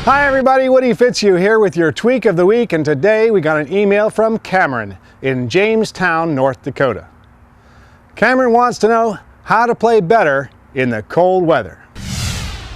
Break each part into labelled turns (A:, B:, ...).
A: Hi everybody, Woody FitzHugh here with your Tweak of the Week, and today we got an email from Cameron in Jamestown, North Dakota. Cameron wants to know how to play better in the cold weather.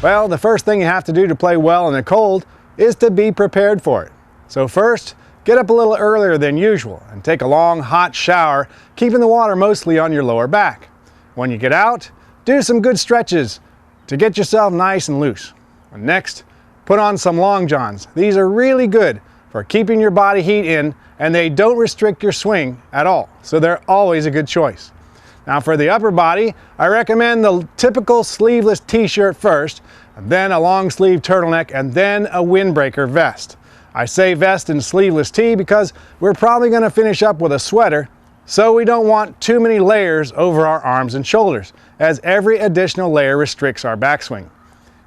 A: Well, the first thing you have to do to play well in the cold is to be prepared for it. So first, get up a little earlier than usual and take a long hot shower, keeping the water mostly on your lower back. When you get out, do some good stretches to get yourself nice and loose. And next, put on some long johns. These are really good for keeping your body heat in, and they don't restrict your swing at all, so they're always a good choice. Now for the upper body, I recommend the typical sleeveless t-shirt first, and then a long sleeve turtleneck, and then a windbreaker vest. I say vest and sleeveless tee because we're probably going to finish up with a sweater, so we don't want too many layers over our arms and shoulders, as every additional layer restricts our backswing.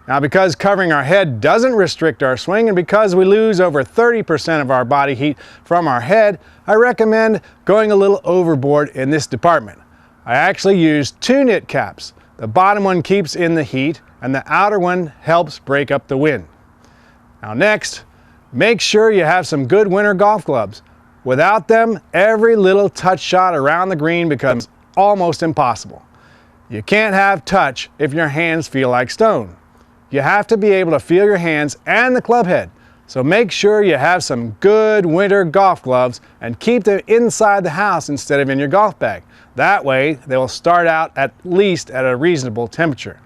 A: Now because covering our head doesn't restrict our swing, and because we lose over 30% of our body heat from our head, I recommend going a little overboard in this department. I actually use two knit caps. The bottom one keeps in the heat, and the outer one helps break up the wind. Now next, make sure you have some good winter golf gloves. Without them, every little touch shot around the green becomes almost impossible. You can't have touch if your hands feel like stone. You have to be able to feel your hands and the club head. So make sure you have some good winter golf gloves and keep them inside the house instead of in your golf bag. That way they will start out at least at a reasonable temperature.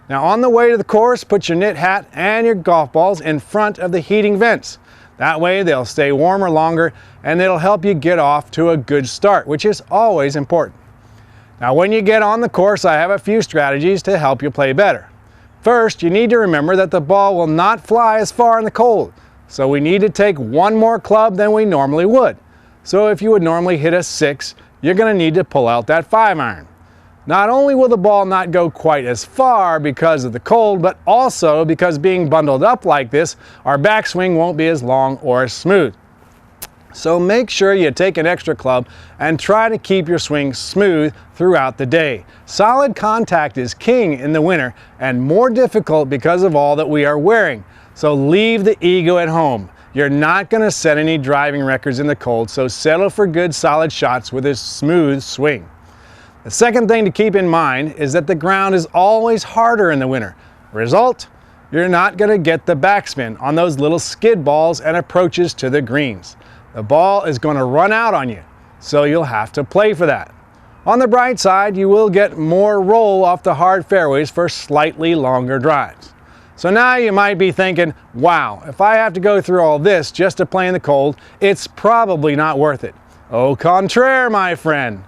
A: Now on the way to the course, put your knit hat and your golf balls in front of the heating vents. That way they'll stay warmer longer, and it'll help you get off to a good start, which is always important. Now when you get on the course, I have a few strategies to help you play better. First, you need to remember that the ball will not fly as far in the cold, so we need to take one more club than we normally would. So if you would normally hit a 6, you're going to need to pull out that 5-iron. Not only will the ball not go quite as far because of the cold, but also because being bundled up like this, our backswing won't be as long or as smooth. So make sure you take an extra club and try to keep your swing smooth throughout the day. Solid contact is king in the winter and more difficult because of all that we are wearing. So leave the ego at home. You're not going to set any driving records in the cold, so settle for good solid shots with a smooth swing. The second thing to keep in mind is that the ground is always harder in the winter. Result, you're not going to get the backspin on those little skid balls and approaches to the greens. The ball is going to run out on you, so you'll have to play for that. On the bright side, you will get more roll off the hard fairways for slightly longer drives. So now you might be thinking, wow, if I have to go through all this just to play in the cold, it's probably not worth it. Au contraire, my friend.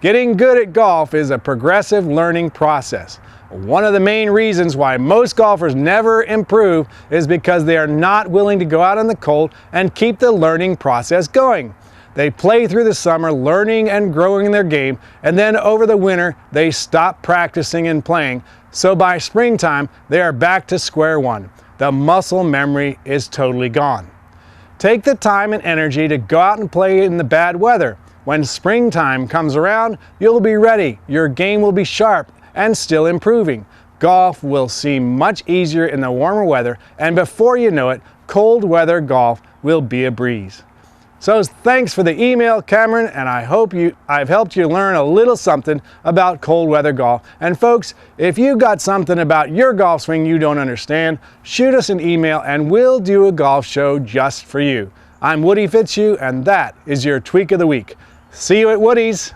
A: Getting good at golf is a progressive learning process. One of the main reasons why most golfers never improve is because they are not willing to go out in the cold and keep the learning process going. They play through the summer learning and growing their game, and then over the winter they stop practicing and playing, so by springtime they are back to square one. The muscle memory is totally gone. Take the time and energy to go out and play in the bad weather. When springtime comes around, you'll be ready, your game will be sharp and still improving. Golf will seem much easier in the warmer weather, and before you know it, cold weather golf will be a breeze. So thanks for the email, Cameron, and I hope I've helped you learn a little something about cold weather golf. And folks, if you got something about your golf swing you don't understand, shoot us an email and we'll do a golf show just for you. I'm Woody FitzHugh, and that is your Tweak of the Week. See you at Woody's.